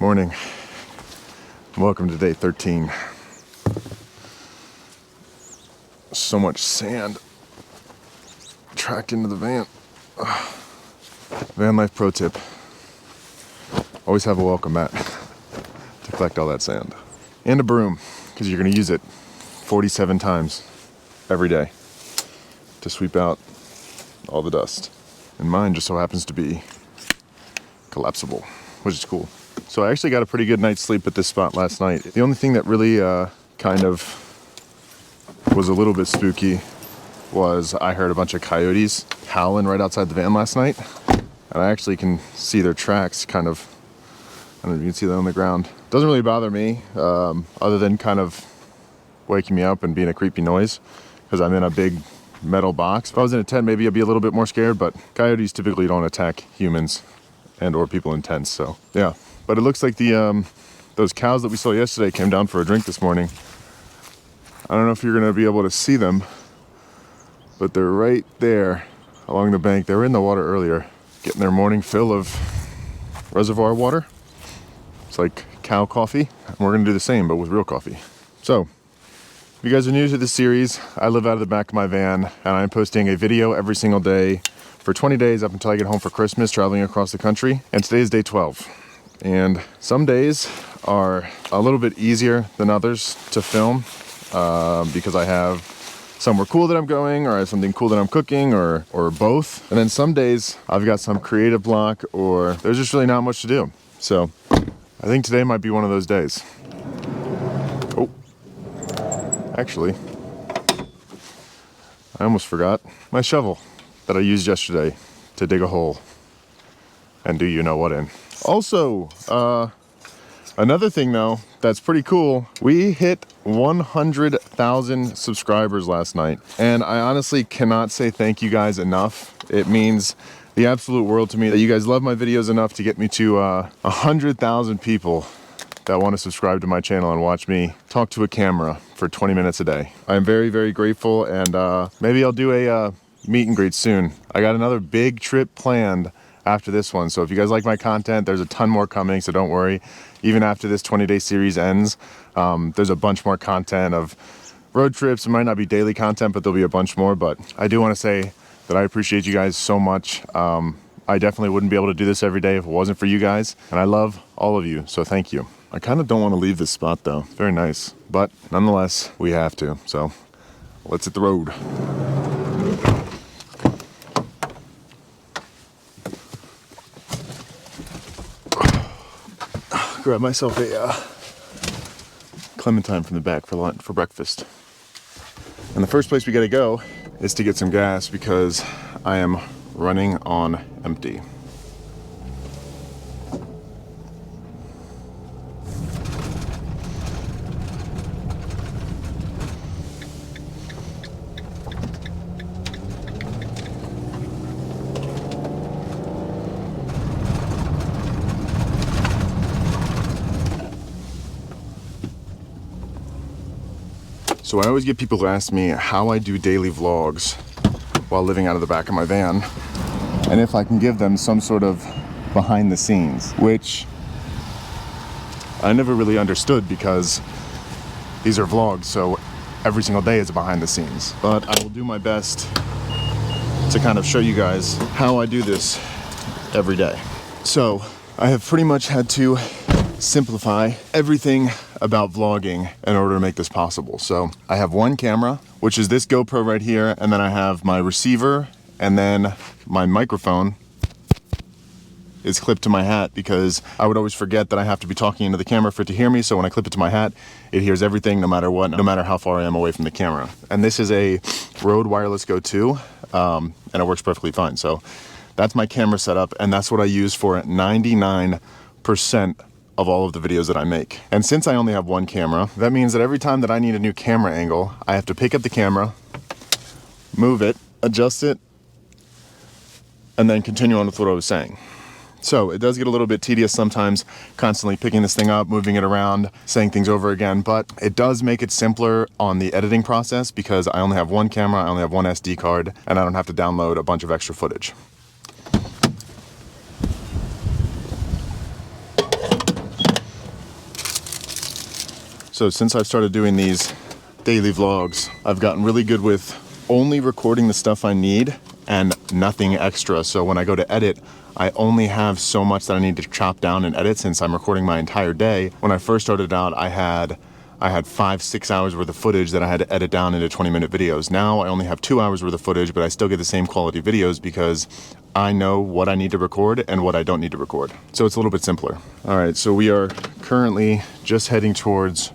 Morning. Welcome to day 13. So much sand tracked into the van. Van life pro tip. Always have a welcome mat to collect all that sand. And a broom, because you're going to use it 47 times every day to sweep out all the dust. And mine just so happens to be collapsible, which is cool. So I actually got a pretty good night's sleep at this spot last night. The only thing that really kind of was a little bit spooky was I heard a bunch of coyotes howling right outside the van last night. And I actually can see their tracks kind of, I don't know if you can see that on the ground. Doesn't really bother me, other than kind of waking me up and being a creepy noise, because I'm in a big metal box. If I was in a tent, maybe I'd be a little bit more scared, but coyotes typically don't attack humans and or people in tents, so yeah. But it looks like the those cows that we saw yesterday came down for a drink this morning. I don't know if you're gonna be able to see them, but they're right there along the bank. They were in the water earlier, getting their morning fill of reservoir water. It's like cow coffee, and we're gonna do the same, but with real coffee. So, if you guys are new to this series, I live out of the back of my van, and I'm posting a video every single day for 20 days up until I get home for Christmas, traveling across the country. And today is day 12. And some days are a little bit easier than others to film because I have somewhere cool that I'm going, or I have something cool that I'm cooking, or both. And then some days I've got some creative block, or there's just really not much to do. So I think today might be one of those days. Oh, actually, I almost forgot my shovel that I used yesterday to dig a hole and do you know what in. Also, another thing though that's pretty cool, we hit 100,000 subscribers last night, and I honestly cannot say thank you guys enough. It means the absolute world to me that you guys love my videos enough to get me to 100,000 people that want to subscribe to my channel and watch me talk to a camera for 20 minutes a day. I'm very, very grateful, and maybe I'll do a meet and greet soon. I got another big trip planned after this one, so if you guys like my content, there's a ton more coming, so don't worry. Even after this 20-day series ends, there's a bunch more content of road trips. It might not be daily content, but there'll be a bunch more. But I do want to say that I appreciate you guys so much. I definitely wouldn't be able to do this every day if it wasn't for you guys, and I love all of you, so thank you. I kind of don't want to leave this spot though. It's very nice, but nonetheless, we have to. So let's hit the road. Grab myself a clementine from the back for lunch, for breakfast. And the first place we gotta go is to get some gas because I am running on empty. So I always get people who ask me how I do daily vlogs while living out of the back of my van, and if I can give them some sort of behind the scenes, which I never really understood because these are vlogs, so every single day is a behind the scenes. But I will do my best to kind of show you guys how I do this every day. So I have pretty much had to simplify everything about vlogging in order to make this possible. So I have one camera, which is this GoPro right here, and then I have my receiver, and then my microphone is clipped to my hat because I would always forget that I have to be talking into the camera for it to hear me. So when I clip it to my hat, it hears everything no matter what, no matter how far I am away from the camera. And this is a Rode Wireless Go 2, and it works perfectly fine. So that's my camera setup, and that's what I use for 99% of all of the videos that I make. And since I only have one camera, that means that every time that I need a new camera angle, I have to pick up the camera, move it, adjust it, and then continue on with what I was saying. So it does get a little bit tedious sometimes, constantly picking this thing up, moving it around, saying things over again, but it does make it simpler on the editing process because I only have one camera, I only have one SD card, and I don't have to download a bunch of extra footage. So since I've started doing these daily vlogs, I've gotten really good with only recording the stuff I need and nothing extra. So when I go to edit, I only have so much that I need to chop down and edit since I'm recording my entire day. When I first started out, I had 5-6 hours worth of footage that I had to edit down into 20-minute videos. Now I only have 2 hours worth of footage, but I still get the same quality videos because I know what I need to record and what I don't need to record. So it's a little bit simpler. All right, so we are currently just heading towards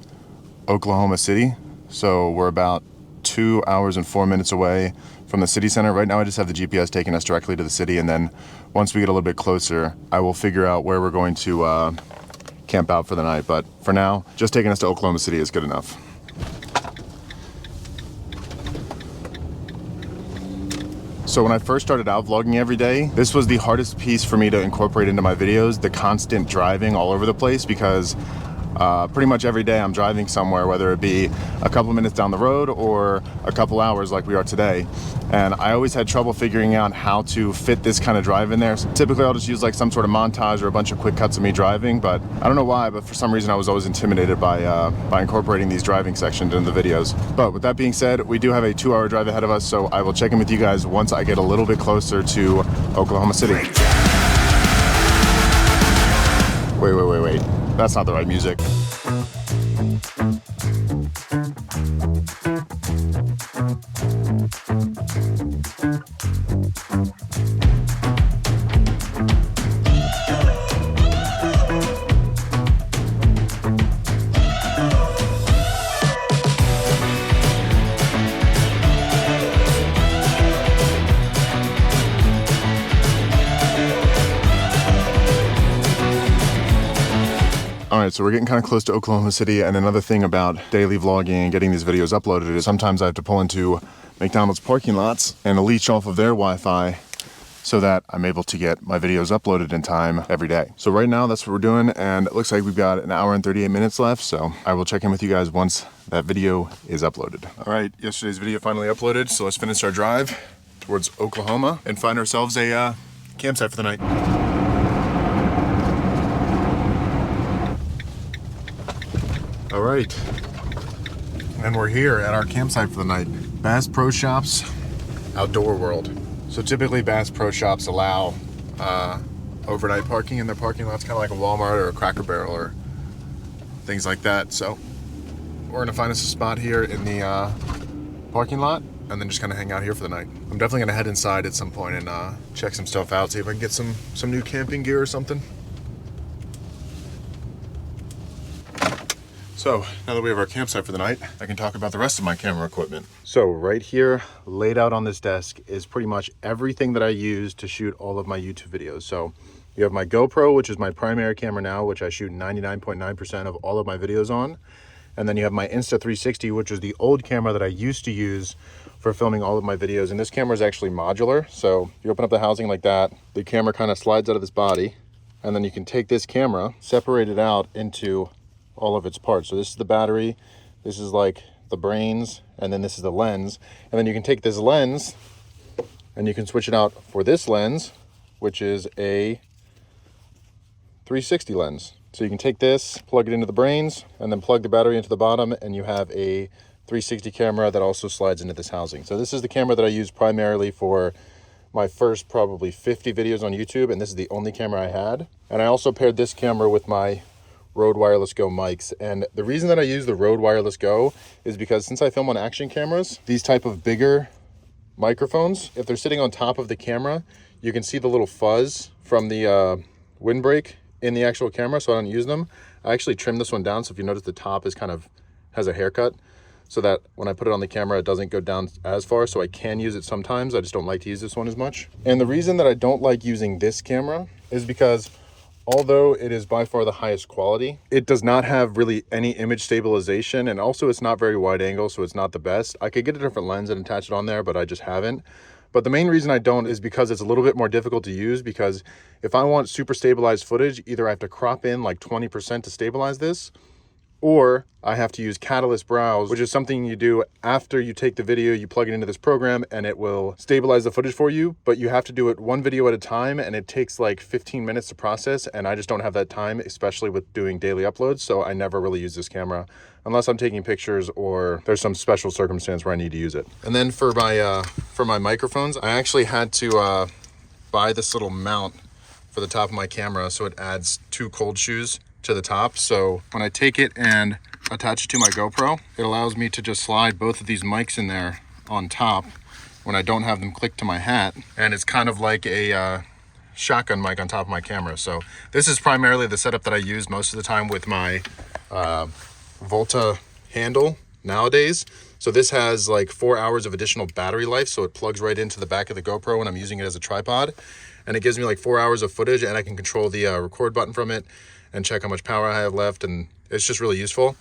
Oklahoma City. So we're about 2 hours and 4 minutes away from the city center. Right now I just have the GPS taking us directly to the city, and then once we get a little bit closer, I will figure out where we're going to camp out for the night. But for now, just taking us to Oklahoma City is good enough. So when I first started out vlogging every day, this was the hardest piece for me to incorporate into my videos, the constant driving all over the place, because pretty much every day I'm driving somewhere, whether it be a couple minutes down the road or a couple hours like we are today. And I always had trouble figuring out how to fit this kind of drive in there. So typically I'll just use like some sort of montage or a bunch of quick cuts of me driving, but I don't know why, but for some reason I was always intimidated by incorporating these driving sections into the videos. But with that being said, we do have a 2-hour drive ahead of us, so I will check in with you guys once I get a little bit closer to Oklahoma City. Wait. That's not the right music. All right, so we're getting kind of close to Oklahoma City, and another thing about daily vlogging and getting these videos uploaded is sometimes I have to pull into McDonald's parking lots and leech off of their Wi-Fi so that I'm able to get my videos uploaded in time every day. So right now, that's what we're doing, and it looks like we've got an hour and 38 minutes left, so I will check in with you guys once that video is uploaded. All right, yesterday's video finally uploaded, so let's finish our drive towards Oklahoma and find ourselves a campsite for the night. All right, and we're here at our campsite for the night. Bass Pro Shops Outdoor World. So typically Bass Pro Shops allow overnight parking in their parking lots, kind of like a Walmart or a Cracker Barrel or things like that. So we're gonna find us a spot here in the parking lot and then just kind of hang out here for the night. I'm definitely gonna head inside at some point and check some stuff out, see if I can get some new camping gear or something. So now that we have our campsite for the night, I can talk about the rest of my camera equipment. So right here, laid out on this desk, is pretty much everything that I use to shoot all of my YouTube videos. So you have my GoPro, which is my primary camera now, which I shoot 99.9% of all of my videos on. And then you have my Insta360, which is the old camera that I used to use for filming all of my videos. And this camera is actually modular. So you open up the housing like that, the camera kind of slides out of this body, and then you can take this camera, separate it out into all of its parts. So this is the battery, this is like the brains, and then this is the lens. And then you can take this lens and you can switch it out for this lens, which is a 360 lens. So you can take this, plug it into the brains, and then plug the battery into the bottom, and you have a 360 camera that also slides into this housing. So this is the camera that I use primarily for my first probably 50 videos on YouTube, and this is the only camera I had. And I also paired this camera with my Rode Wireless Go mics. And the reason that I use the Rode Wireless Go is because since I film on action cameras, these type of bigger microphones, if they're sitting on top of the camera, you can see the little fuzz from the windbreak in the actual camera, so I don't use them. I actually trimmed this one down, so if you notice the top is kind of has a haircut, so that when I put it on the camera, it doesn't go down as far, so I can use it sometimes. I just don't like to use this one as much. And the reason that I don't like using this camera is because although it is by far the highest quality, it does not have really any image stabilization, and also it's not very wide angle, so it's not the best. I could get a different lens and attach it on there, but I just haven't. But the main reason I don't is because it's a little bit more difficult to use, because if I want super stabilized footage, either I have to crop in like 20% to stabilize this, or I have to use Catalyst Browse, which is something you do after you take the video, you plug it into this program and it will stabilize the footage for you, but you have to do it one video at a time and it takes like 15 minutes to process, and I just don't have that time, especially with doing daily uploads, so I never really use this camera unless I'm taking pictures or there's some special circumstance where I need to use it. And then for my microphones, I actually had to buy this little mount for the top of my camera so it adds 2 cold shoes to the top. So when I take it and attach it to my GoPro, it allows me to just slide both of these mics in there on top when I don't have them clicked to my hat. And it's kind of like a shotgun mic on top of my camera. So this is primarily the setup that I use most of the time with my Volta handle nowadays. So this has like 4 hours of additional battery life, so it plugs right into the back of the GoPro when I'm using it as a tripod, and it gives me like 4 hours of footage, and I can control the record button from it and check how much power I have left, and it's just really useful.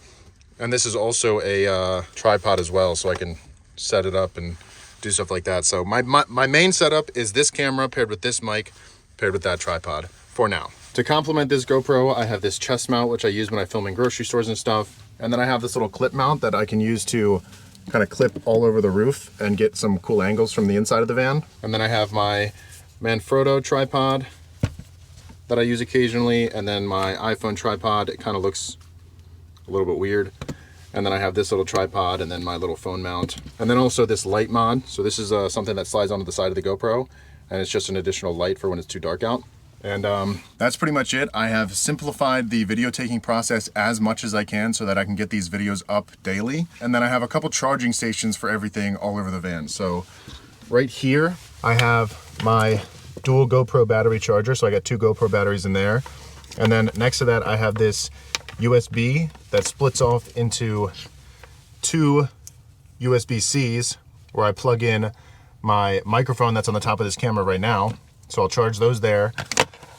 And this is also a tripod as well, so I can set it up and do stuff like that. So my main setup is this camera paired with this mic paired with that tripod for now. To complement this GoPro, I have this chest mount, which I use when I film in grocery stores and stuff. And then I have this little clip mount that I can use to kind of clip all over the roof and get some cool angles from the inside of the van. And then I have my Manfrotto tripod that I use occasionally, and then my iPhone tripod. It kind of looks a little bit weird. And then I have this little tripod and then my little phone mount. And then also this light mod. So this is something that slides onto the side of the GoPro, and it's just an additional light for when it's too dark out. And that's pretty much it. I have simplified the video taking process as much as I can so that I can get these videos up daily. And then I have a couple charging stations for everything all over the van. So right here, I have my dual GoPro battery charger. So I got 2 GoPro batteries in there. And then next to that, I have this USB that splits off into 2 USB-Cs where I plug in my microphone that's on the top of this camera right now. So I'll charge those there.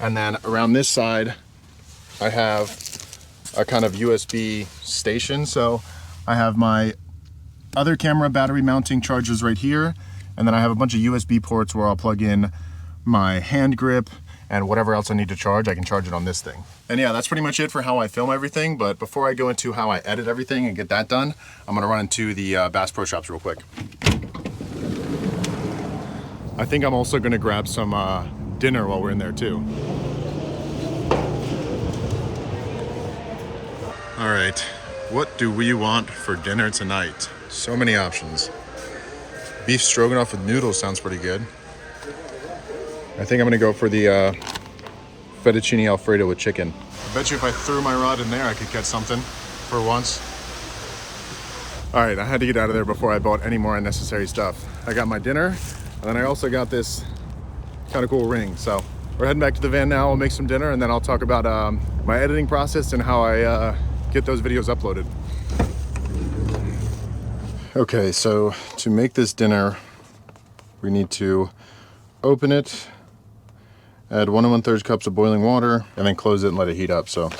And then around this side, I have a kind of USB station. So I have my other camera battery mounting chargers right here. And then I have a bunch of USB ports where I'll plug in my hand grip and whatever else I need to charge, I can charge it on this thing. And yeah, that's pretty much it for how I film everything. But before I go into how I edit everything and get that done, I'm gonna run into the Bass Pro Shops real quick. I think I'm also gonna grab some dinner while we're in there too. All right, what do we want for dinner tonight? So many options. Beef stroganoff with noodles sounds pretty good. I think I'm gonna go for the fettuccine alfredo with chicken. I bet you if I threw my rod in there, I could catch something for once. All right, I had to get out of there before I bought any more unnecessary stuff. I got my dinner, and then I also got this kind of cool ring. So we're heading back to the van now. I'll make some dinner, and then I'll talk about my editing process and how I get those videos uploaded. Okay, so to make this dinner, we need to open it, add 1 1/3 cups of boiling water, and then close it and let it heat up. So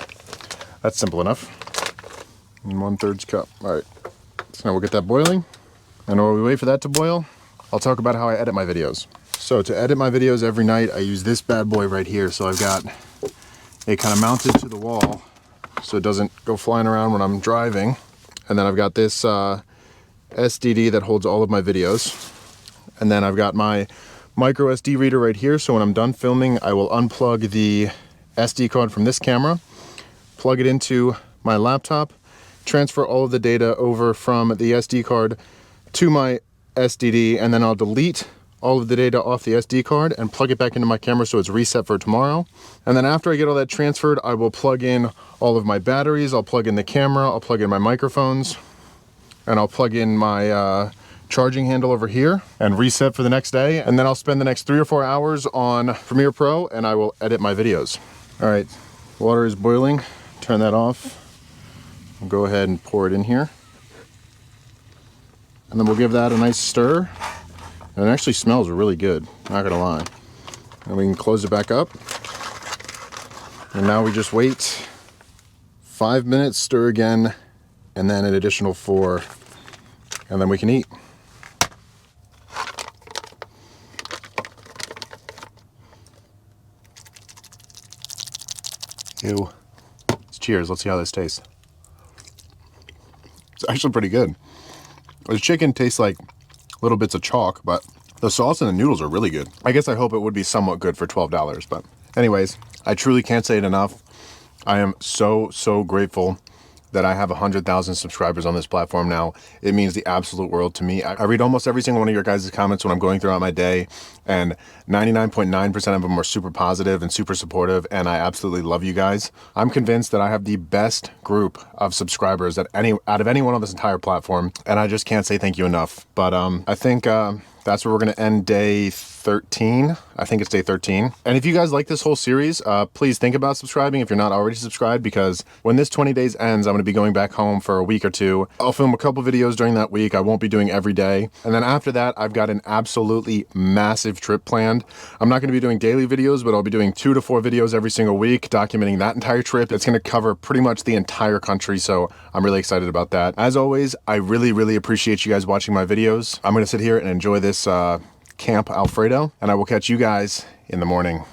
that's simple enough. And 1/3 cup. All right, so now we'll get that boiling. And while we wait for that to boil, I'll talk about how I edit my videos. So to edit my videos every night, I use this bad boy right here. So I've got it kind of mounted to the wall so it doesn't go flying around when I'm driving. And then I've got this SDD that holds all of my videos. And then I've got my micro SD reader right here. So when I'm done filming, I will unplug the SD card from this camera, plug it into my laptop, transfer all of the data over from the SD card to my SDD, and then I'll delete all of the data off the SD card and plug it back into my camera so it's reset for tomorrow. And then after I get all that transferred, I will plug in all of my batteries, I'll plug in the camera, I'll plug in my microphones, and I'll plug in my charging handle over here and reset for the next day. And then I'll spend the next 3 or 4 hours on Premiere Pro and I will edit my videos. All right, water is boiling. Turn that off. I'll go ahead and pour it in here. And then we'll give that a nice stir. And it actually smells really good, not gonna lie. And we can close it back up. And now we just wait 5 minutes, stir again, and then an additional 4, and then we can eat. Ew. Cheers, let's see how this tastes. actually pretty good. The chicken tastes like little bits of chalk, but the sauce and the noodles are really good. I guess I hope it would be somewhat good for $12, but anyways, I truly can't say it enough. I am so grateful that I have 100,000 subscribers on this platform now. It means the absolute world to me. I read almost every single one of your guys' comments when I'm going throughout my day, and 99.9% of them are super positive and super supportive, and I absolutely love you guys. I'm convinced that I have the best group of subscribers out of anyone on this entire platform, and I just can't say thank you enough. But I think that's where we're gonna end day 13. I think it's day 13. And if you guys like this whole series, please think about subscribing if you're not already subscribed, because when this 20 days ends, I'm gonna be going back home for a week or two. I'll film a couple videos during that week. I won't be doing every day. And then after that, I've got an absolutely massive trip planned. I'm not gonna be doing daily videos, but I'll be doing 2 to 4 videos every single week, documenting that entire trip. It's gonna cover pretty much the entire country, so I'm really excited about that. As always, I really appreciate you guys watching my videos. I'm gonna sit here and enjoy this Camp Alfredo, and I will catch you guys in the morning.